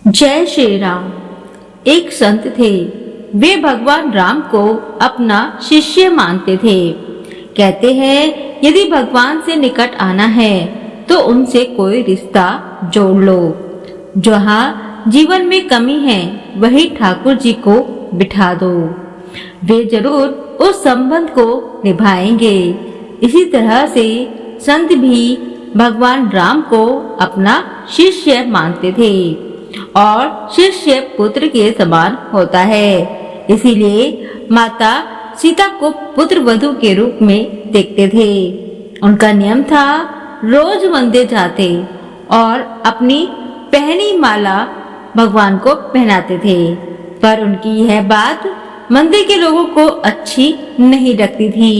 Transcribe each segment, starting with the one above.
जय श्री राम। एक संत थे। वे भगवान राम को अपना शिष्य मानते थे। कहते हैं यदि भगवान से निकट आना है तो उनसे कोई रिश्ता जोड़ लो। जहाँ जीवन में कमी है वही ठाकुर जी को बिठा दो। वे जरूर उस संबंध को निभाएंगे। इसी तरह से संत भी भगवान राम को अपना शिष्य मानते थे और शिष्य पुत्र के समान होता है। इसीलिए माता सीता को पुत्र वधू के रूप में देखते थे। उनका नियम था रोज मंदिर जाते और अपनी पहनी माला भगवान को पहनाते थे। पर उनकी यह बात मंदिर के लोगों को अच्छी नहीं लगती थी।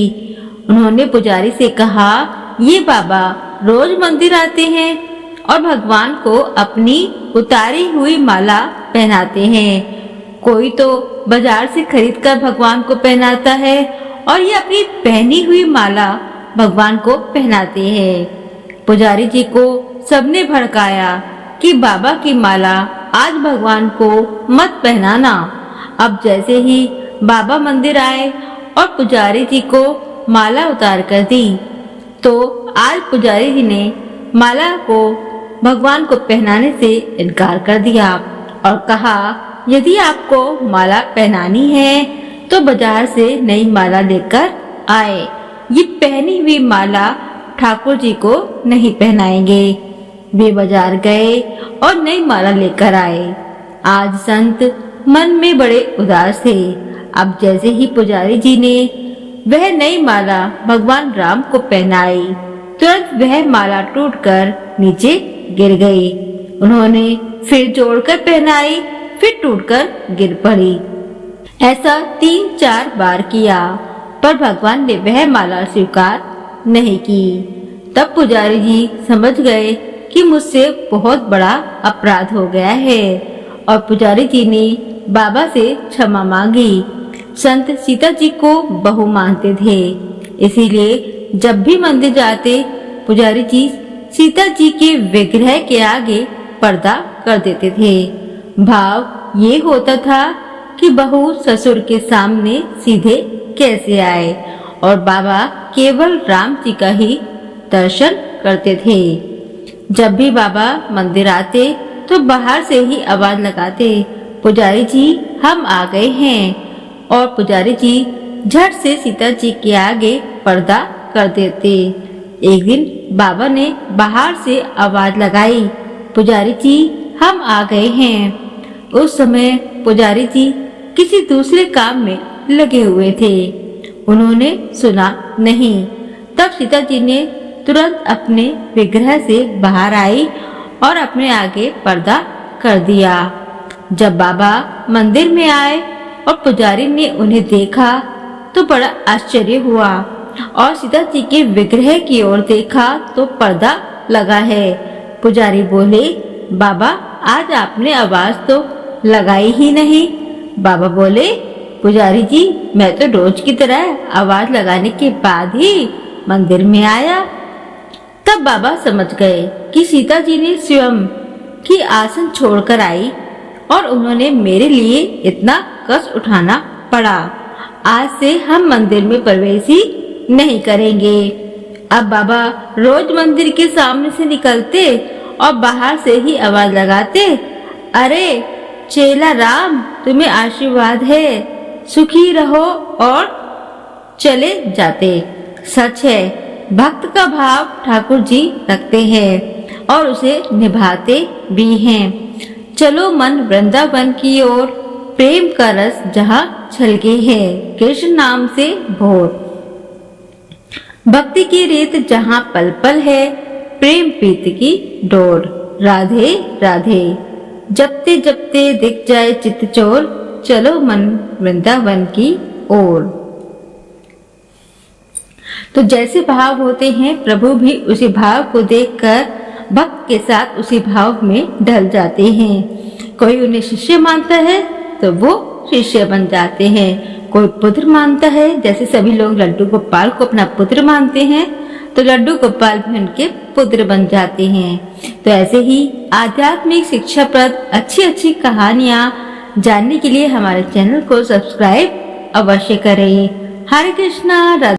उन्होंने पुजारी से कहा, ये बाबा रोज मंदिर आते हैं और भगवान को अपनी उतारी हुई माला पहनाते हैं। कोई तो बाजार से खरीदकर भगवान को पहनाता है और ये अपनी पहनी हुई माला भगवान को पहनाते हैं। पुजारी जी को सबने भड़काया कि बाबा की माला आज भगवान को मत पहनाना। अब जैसे ही बाबा मंदिर आए और पुजारी जी को माला उतार कर दी तो आज पुजारी जी ने माला को भगवान को पहनाने से इनकार कर दिया और कहा, यदि आपको माला पहनानी है तो बाजार से नई माला लेकर आए। ये पहनी हुई माला ठाकुर जी को नहीं पहनाएंगे। वे बाजार गए और नई माला लेकर आए। आज संत मन में बड़े उदास थे। अब जैसे ही पुजारी जी ने वह नई माला भगवान राम को पहनाई, तुरंत वह माला टूटकर नीचे गिर गई। उन्होंने फिर जोड़कर पहनाई, फिर टूटकर गिर पड़ी। ऐसा 3-4 बार किया पर भगवान ने वह माला स्वीकार नहीं की। तब पुजारी जी समझ गए कि मुझसे बहुत बड़ा अपराध हो गया है और पुजारी जी ने बाबा से क्षमा मांगी। संत सीता जी को बहू मानते थे, इसीलिए जब भी मंदिर जाते पुजारी जी सीता जी के विग्रह के आगे पर्दा कर देते थे। भाव ये होता था कि बहू ससुर के सामने सीधे कैसे आए और बाबा केवल राम जी का ही दर्शन करते थे। जब भी बाबा मंदिर आते तो बाहर से ही आवाज लगाते, पुजारी जी हम आ गए हैं। और पुजारी जी झट से सीता जी के आगे पर्दा कर देते। एक दिन बाबा ने बाहर से आवाज लगाई, पुजारी जी हम आ गए हैं। उस समय पुजारी जी किसी दूसरे काम में लगे हुए थे, उन्होंने सुना नहीं। तब सीता जी ने तुरंत अपने विग्रह से बाहर आई और अपने आगे पर्दा कर दिया। जब बाबा मंदिर में आए और पुजारी ने उन्हें देखा तो बड़ा आश्चर्य हुआ और सीता जी के विग्रह की ओर देखा तो पर्दा लगा है। पुजारी बोले, बाबा आज आपने आवाज तो लगाई ही नहीं। बाबा बोले, पुजारी जी मैं तो रोज की तरह आवाज लगाने के बाद ही मंदिर में आया। तब बाबा समझ गए कि सीता जी ने स्वयं की आसन छोड़कर आई और उन्होंने मेरे लिए इतना कष्ट उठाना पड़ा। आज से हम मंदिर में प्रवेश ही नहीं करेंगे। अब बाबा रोज मंदिर के सामने से निकलते और बाहर से ही आवाज लगाते, अरे चेला राम तुम्हें आशीर्वाद है, सुखी रहो, और चले जाते। सच है, भक्त का भाव ठाकुर जी रखते हैं और उसे निभाते भी हैं। चलो मन वृंदावन की ओर, प्रेम का रस जहाँ छलके है, कृष्ण नाम से भोर। भक्ति की रेत जहाँ पल पल है, प्रेम प्रीत की डोर। राधे राधे। जपते जपते दिख जाए चित्त चोर, चलो मन वृंदावन की ओर। तो जैसे भाव होते हैं प्रभु भी उसी भाव को देखकर भक्त के साथ उसी भाव में ढल जाते हैं। कोई उन्हें शिष्य मानता है तो वो शिष्य बन जाते हैं। कोई पुत्र मानता है, जैसे सभी लोग लड्डू गोपाल को अपना पुत्र मानते हैं, तो लड्डू गोपाल भी उनके पुत्र बन जाते हैं। तो ऐसे ही आध्यात्मिक शिक्षाप्रद अच्छी कहानियां जानने के लिए हमारे चैनल को सब्सक्राइब अवश्य करें। हरे कृष्णा।